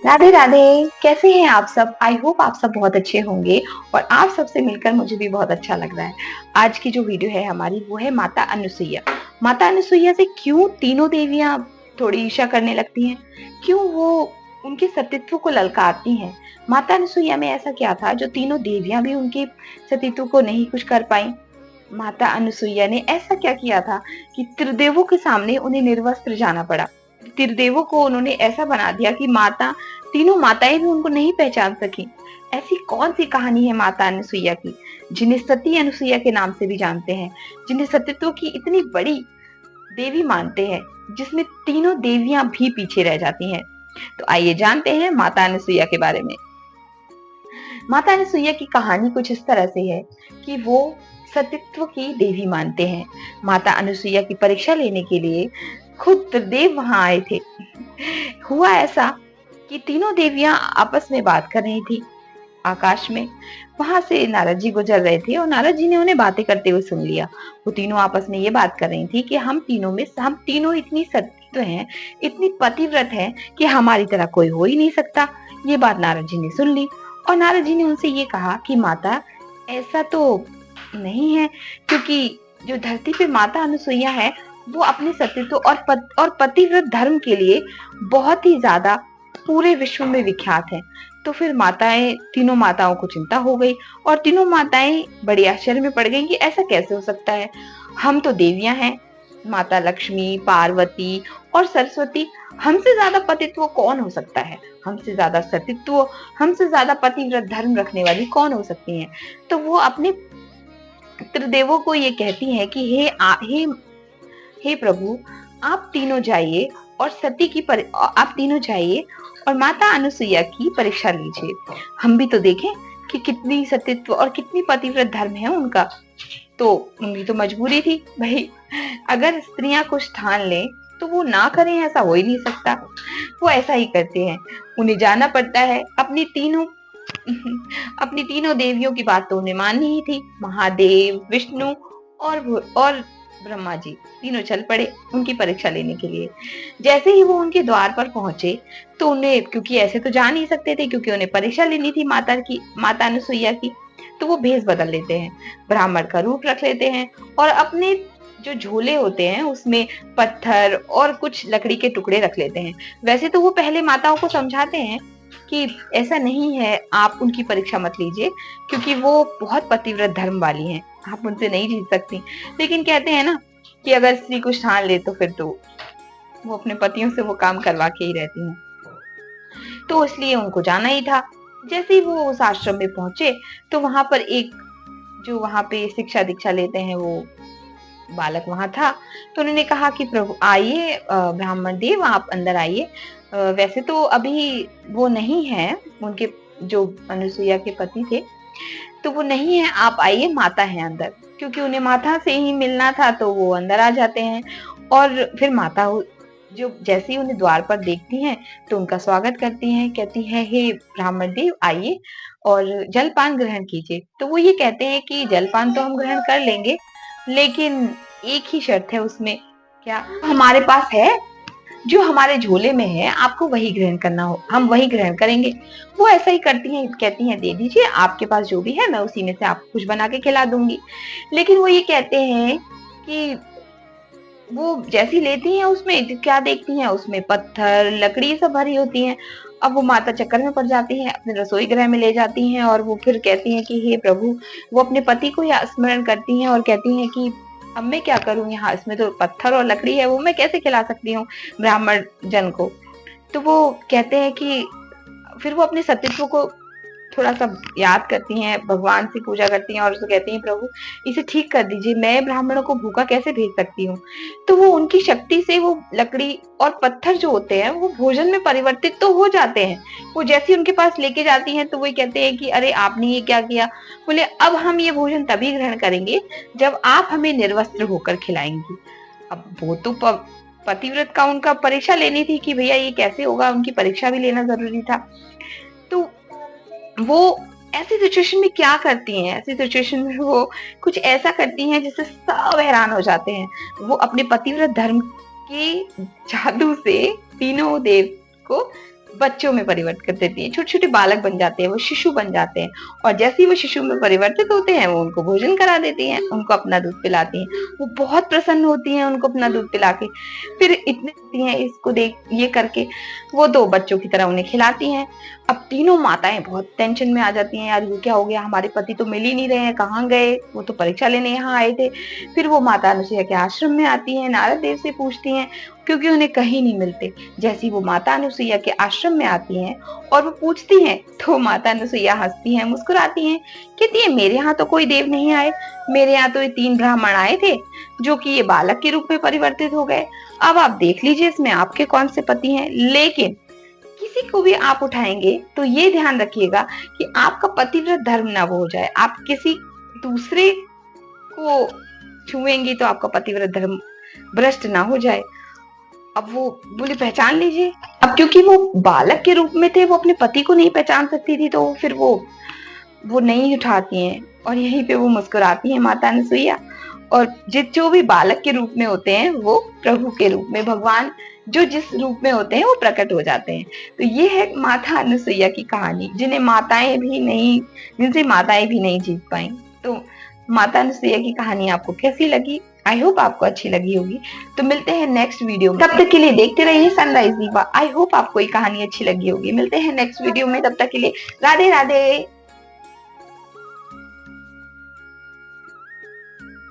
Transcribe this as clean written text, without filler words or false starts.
राधे राधे। कैसे हैं आप सब? आई होप आप सब बहुत अच्छे होंगे। और आप सबसे मिलकर मुझे भी बहुत अच्छा लग रहा है। आज की जो वीडियो है हमारी वो है माता अनुसुईया। माता अनुसुईया से क्यों तीनों देवियां थोड़ी ईर्ष्या करने लगती हैं, क्यों वो उनके सतीत्व को ललकारती हैं। माता अनुसुईया में ऐसा क्या था जो तीनों देवियां भी उनके सतीत्व को नहीं कुछ कर पाई। माता अनुसुईया ने ऐसा क्या किया था कि त्रिदेवों के सामने उन्हें निर्वस्त्र जाना पड़ा। त्रिदेवों को उन्होंने ऐसा बना दिया कि तीनों माताएं भी उनको नहीं पहचान सकी। ऐसी कौन सी कहानी है माता अनुसुईया की, जिन्हें सती अनुसुईया के नाम से भी जानते हैं, जिन्हें सतीत्व की इतनी बड़ी देवी मानते हैं, जिसमें तीनों देवियां भी पीछे रह जाती हैं। तो आइए जानते हैं माता अनुसुईया के बारे में। माता अनुसुईया की कहानी कुछ इस तरह से है कि वो सतीत्व की देवी मानते हैं। माता अनुसुईया की परीक्षा लेने के लिए खुद त्रिदेव वहां आए थे। हुआ ऐसा कि तीनों देवियां आपस में बात कर रही थी आकाश में। वहां से नारद जी गुजर रहे थे और नारद जी ने उन्हें बातें करते हुए सुन लिया। वो तीनों आपस में ये बात कर रही थी कि हम तीनों इतनी सत्य हैं, इतनी पतिव्रत हैं कि हमारी तरह कोई हो ही नहीं सकता। ये बात नारद जी ने सुन ली और नारद जी ने उनसे ये कहा कि माता, ऐसा तो नहीं है, क्योंकि जो धरती पे माता अनुसुईया है वो अपने सतीत्व और पतिव्रत धर्म के लिए बहुत ही ज्यादा पूरे विश्व में विख्यात है। तो फिर तीनों माताओं को चिंता हो गई और तीनों माताएं बड़ी आश्चर्य में पड़ गई कि ऐसा कैसे हो सकता है। हम तो देवियां हैं, माता लक्ष्मी, पार्वती और सरस्वती, हमसे ज्यादा पतित्व कौन हो सकता है, हमसे ज्यादा सतीत्व, हमसे ज्यादा पतिव्रत धर्म रखने वाली कौन हो सकती है। तो वो अपने त्रिदेवों को ये कहती है कि हे प्रभु, आप तीनों जाइए और आप तीनों जाइए और माता अनुसुईया की परीक्षा लीजिए। हम भी तो देखें कि कितनी सतीत्व और कितनी पतिव्रत धर्म है उनका। तो उनकी तो मजबूरी थी भाई, अगर स्त्रियां कुछ ठान लें तो वो ना करें ऐसा हो ही नहीं सकता। वो ऐसा ही करते हैं, उन्हें जाना पड़ता है। अपनी तीनों देवियों की बात तो उन्हें माननी ही थी। महादेव, विष्णु और ब्रह्मा जी तीनों चल पड़े उनकी परीक्षा लेने के लिए। जैसे ही वो उनके द्वार पर पहुंचे तो उन्हें, क्योंकि ऐसे तो जा नहीं सकते थे, क्योंकि उन्हें परीक्षा लेनी थी माता अनुसुईया की, तो वो भेष बदल लेते हैं, ब्राह्मण का रूप रख लेते हैं और अपने जो झोले होते हैं उसमें पत्थर और कुछ लकड़ी के टुकड़े रख लेते हैं। वैसे तो वो पहले माताओं को समझाते हैं कि ऐसा नहीं है, आप उनकी परीक्षा मत लीजिए, क्योंकि वो बहुत पतिव्रत धर्म वाली हैं, आप उनसे नहीं जीत सकती। लेकिन कहते हैं ना कि अगर स्त्री कुछ ठान ले तो फिर तो वो अपने पतियों से वो काम करवा के ही रहती हैं। तो इसलिए उनको जाना ही था। जैसे ही वो उस आश्रम में पहुंचे तो वहां पर एक, जो वहां पे शिक्षा दीक्षा लेते हैं, वो बालक वहां था। तो उन्होंने कहा कि प्रभु आइए, ब्राह्मण देव आप अंदर आइए। वैसे तो अभी वो नहीं है, उनके जो अनुसुईया के पति थे तो वो नहीं है, आप आइए, माता है अंदर। क्योंकि उन्हें माता से ही मिलना था तो वो अंदर आ जाते हैं। और फिर माता जो जैसे ही उन्हें द्वार पर देखती हैं तो उनका स्वागत करती हैं, कहती हैं हे ब्राह्मण देव आइए और जलपान ग्रहण कीजिए। तो वो ये कहते हैं कि जलपान तो हम ग्रहण कर लेंगे, लेकिन एक ही शर्त है उसमें। क्या? हमारे पास है, जो हमारे झोले में है आपको वही ग्रहण करना हो, हम वही ग्रहण करेंगे। वो ऐसा ही करती हैं, कहती हैं दे दीजिए, आपके पास जो भी है मैं उसी में से आपको कुछ बना के खिला दूंगी। लेकिन वो ये कहते हैं कि वो जैसी लेती हैं उसमें क्या देखती हैं, उसमें पत्थर लकड़ी सब भरी होती हैं। अब वो माता चक्कर में पड़ जाती हैं, अपने रसोई गृह में ले जाती हैं और वो फिर कहती हैं कि हे प्रभु, वो अपने पति को स्मरण करती हैं और कहती हैं कि अब मैं क्या करूं, यहाँ इसमें तो पत्थर और लकड़ी है, वो मैं कैसे खिला सकती हूँ ब्राह्मण जन को। तो वो कहते हैं कि फिर वो अपने सतीत्व को थोड़ा सा याद करती हैं, भगवान से पूजा करती हैं और उसको कहती हैं प्रभु इसे ठीक कर दीजिए, मैं ब्राह्मणों को भूखा कैसे भेज सकती हूँ। तो वो उनकी शक्ति से वो लकड़ी और पत्थर जो होते हैं वो भोजन में परिवर्तित तो हो जाते हैं। वो जैसे उनके पास लेके जाती हैं तो वो कहते हैं कि अरे आपने ये क्या किया। बोले अब हम ये भोजन तभी ग्रहण करेंगे जब आप हमें निर्वस्त्र होकर खिलाएंगी। अब वो तो पतिव्रत का उनका परीक्षा लेनी थी कि भैया ये कैसे होगा, उनकी परीक्षा भी लेना जरूरी था। तो वो ऐसी सिचुएशन में क्या करती हैं, ऐसी सिचुएशन में वो कुछ ऐसा करती हैं जिससे सब हैरान हो जाते हैं। वो अपने पतिव्रत धर्म के जादू से तीनों देव को बच्चों में परिवर्तित कर देती हैं, छोटे-छोटे बालक बन जाते हैं, वो शिशु बन जाते हैं और जैसे ही वो शिशु में परिवर्तित होते हैं, वो उनको भोजन करा देती हैं, उनको अपना दूध पिलाती हैं। वो बहुत प्रसन्न होती हैं उनको अपना दूध पिला के। फिर इतने हैं इसको देख ये करके, वो 2 बच्चों की तरह उन्हें खिलाती हैं। अब तीनों माताएँ बहुत टेंशन में आ जाती हैं, यार ये क्या हो गया? हमारे पति तो मिल ही नहीं रहे हैं, कहाँ गए? वो तो परीक्षा लेने यहाँ आए थे। फिर वो माता अनुसुईया के आश्रम में आती हैं, नारद देव से पूछती हैं क्योंकि उन्हें कहीं नहीं मिलते। जैसे ही वो माता अनुसुईया के आश्रम में आती हैं और वो पूछती हैं, तो माता अनुसुईया हँसती हैं, मुस्कुराती हैं, कहती है मेरे यहाँ तो कोई देव नहीं आए, मेरे यहाँ तो ये 3 ब्राह्मण आए थे, जो कि ये बालक के रूप में परिवर्तित हो गए। अब आप देख लीजिए इसमें आपके कौन से पति हैं, लेकिन किसी को भी आप उठाएंगे तो ये ध्यान रखिएगा कि आपका पतिव्रत धर्म ना वो हो जाए। आप किसी दूसरे को छुएंगी तो आपका पतिव्रत धर्म भ्रष्ट ना हो जाए। अब वो बोले पहचान लीजिए। अब क्योंकि वो बालक के रूप में थे, वो अपने पति को नहीं पहचान सकती थी, तो फिर वो नहीं उठाती हैं और यहीं पे वो मुस्कुराती हैं माता अनुसुईया। और जो भी बालक के रूप में होते हैं वो प्रभु के रूप में, भगवान जो जिस रूप में होते हैं वो प्रकट हो जाते हैं। तो ये है माता अनुसुईया की कहानी, जिनसे माताएं भी नहीं जीत पाई। तो माता अनुसुईया की कहानी आपको कैसी लगी? आई होप आपको अच्छी लगी होगी। तो मिलते हैं नेक्स्ट वीडियो में, तब तक के लिए देखते रहिए सनराइज दीपा। आई होप आपको ये कहानी अच्छी लगी होगी। मिलते हैं नेक्स्ट वीडियो में, तब तक के लिए राधे राधे।